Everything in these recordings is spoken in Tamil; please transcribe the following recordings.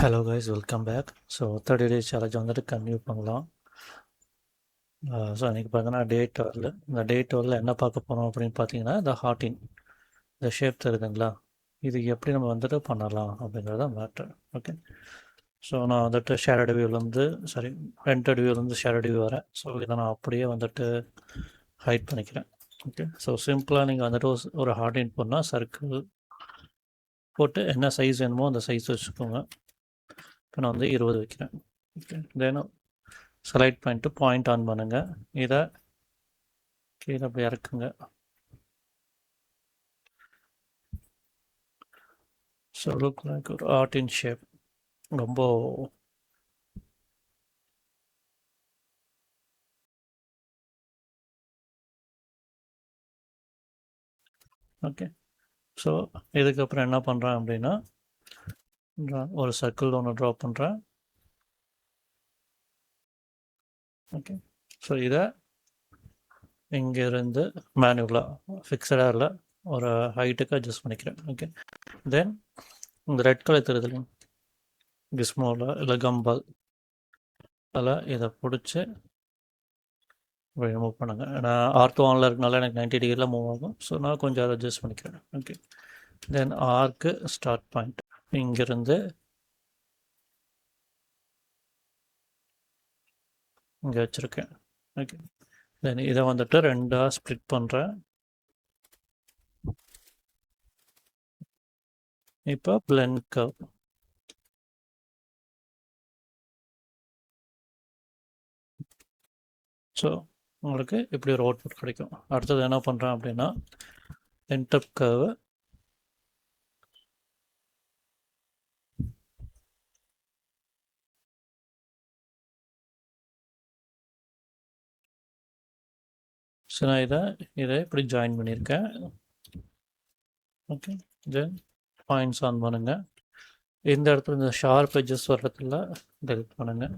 Hello guys, welcome back. So 30 days challenge வந்துட்டு கன்டினியூ பண்ணலாம். ஸோ இன்றைக்கி பார்த்தீங்கன்னா டே 12. இந்த டே 12 என்ன பார்க்க போகிறோம் அப்படின்னு பார்த்தீங்கன்னா, இந்த ஹார்ட்டின் இந்த ஷேப் தருதுங்களா, இது எப்படி நம்ம வந்துட்டு பண்ணலாம் அப்படிங்கிறத மேட்டர். ஓகே, ஸோ நான் வந்துட்டு ஷேடட் வியூலேருந்து ரெண்டட் வியூலேருந்து ஷேடட் வியூ வரேன். ஸோ இதை நான் அப்படியே வந்துட்டு ஹைட் பண்ணிக்கிறேன். ஓகே, ஸோ சிம்பிளாக நீங்கள் வந்துட்டு ஒரு ஹார்ட்டின் போனால் சர்க்கிள் போட்டு என்ன சைஸ் வேணுமோ அந்த சைஸ் வச்சுக்கோங்க. இப்போ நான் வந்து 20 வைக்கிறேன். ஓகே, தென் செலக்ட் பண்ணிட்டு பாயிண்ட் ஆன் பண்ணுங்கள். இதை கீழே அப்படி இறக்குங்க. ஸோ லுக் லைக் ஒரு ஆர்ட் இன் ஷேப். ரொம்ப ஓகே. ஸோ இதுக்கப்புறம் என்ன பண்ணுறேன் அப்படின்னா, ஒரு சர்க்கிள் ஒன்று ட்ரா பண்ணுறேன். ஓகே, ஸோ இதை இங்கேருந்து மேனுவலாக ஃபிக்ஸடாக இல்லை ஒரு ஹைட்டுக்கு அட்ஜஸ்ட் பண்ணிக்கிறேன். ஓகே, தென் இந்த ரெட் கலர் தெரியுது கிஸ்மோவில் இல்லை கம்பால், அதில் இதை பிடிச்சி மூவ் பண்ணுங்கள். நான் ஆர்த்தோ ஆனில் இருக்கனால எனக்கு 90 டிகிரியில் மூவ் ஆகும். ஸோ நான் கொஞ்சம் அதை அட்ஜஸ்ட் பண்ணிக்கிறேன். ஓகே, தென் ஆர்க்கு ஸ்டார்ட் பாயிண்ட் இங்கேருந்து இங்கே வச்சுருக்கேன். ஓகே, தென் இதை வந்துட்டு ரெண்டாக ஸ்ப்ளிட் பண்ணுறேன். இப்போ பிளெண்ட் கர்வ். ஸோ உங்களுக்கு இப்படி ஒரு அவுட்புட் கிடைக்கும். அடுத்தது என்ன பண்ணுறேன் அப்படின்னா, இன்டர்ப் கர்வு ஸோ நான் இதை இப்படி ஜாயின் பண்ணியிருக்கேன். ஓகே, தென் பாயிண்ட்ஸ் ஆன் பண்ணுங்கள். இந்த இடத்துல இந்த ஷார்ப் எட்ஜஸ் வர்றதுல டெலிட் பண்ணுங்கள்.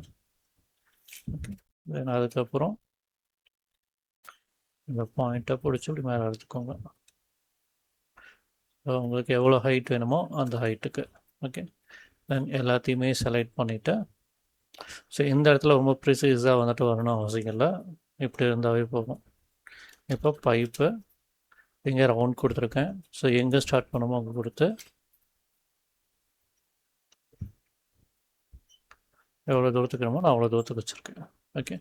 ஓகே, தென் அதுக்கப்புறம் இந்த பாயிண்ட்டை பிடிச்சி இப்படி மேலே எடுத்துக்கோங்க. ஸோ உங்களுக்கு எவ்வளோ ஹைட் வேணுமோ அந்த ஹைட்டுக்கு. ஓகே, தென் எல்லாத்தையுமே செலக்ட் பண்ணிவிட்டு, ஸோ இந்த இடத்துல ரொம்ப ப்ரிசைஸாக வந்துட்டு வரணும் அவசியம் இல்லை, இப்படி இருந்தாவே போகும். இப்போ பைப்பு இங்கே ரவுண்ட் கொடுத்துருக்கேன். ஸோ எங்கே ஸ்டார்ட் பண்ணுமோ அங்கே கொடுத்து எவ்வளோ தூரத்துக்கு வேணுமோ நான் அவ்வளோ தூரத்துக்கு வச்சுருக்கேன். ஓகே,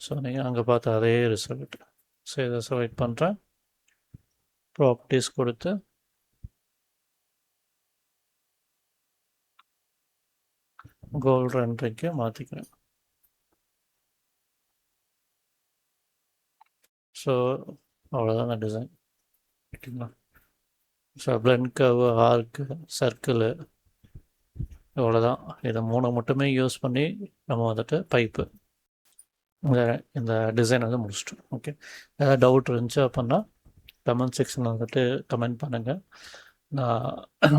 ஸோ நீங்கள் அங்கே பார்த்த அதே ரிசல்ட். ஸோ இதை செலக்ட் பண்ணுறேன், ப்ராப்பர்ட்டிஸ் கொடுத்து கோல்டு ரெண்டரைக்கு மாற்றிக்கிறேன். ஸோ அவ்வளோதான் அந்த டிசைன். ஓகேங்களா? ஸோ பிளெண்ட் கர்வு, ஆர்க்கு, சர்க்கிளு, இவ்வளோதான். இதை 3 மட்டுமே யூஸ் பண்ணி நம்ம வந்துட்டு பைப்பு இந்த டிசைன் வந்து முடிச்சிட்டோம். ஓகே, ஏதாவது டவுட் இருந்துச்சு அப்படின்னா கமெண்ட் செக்ஷனில் வந்துட்டு கமெண்ட் பண்ணுங்கள். நான்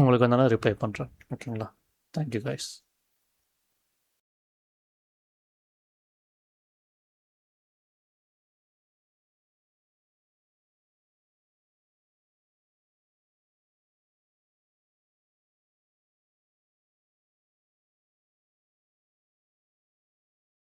உங்களுக்கு வந்து ரிப்ளை பண்ணுறேன். ஓகேங்களா? Thank you guys.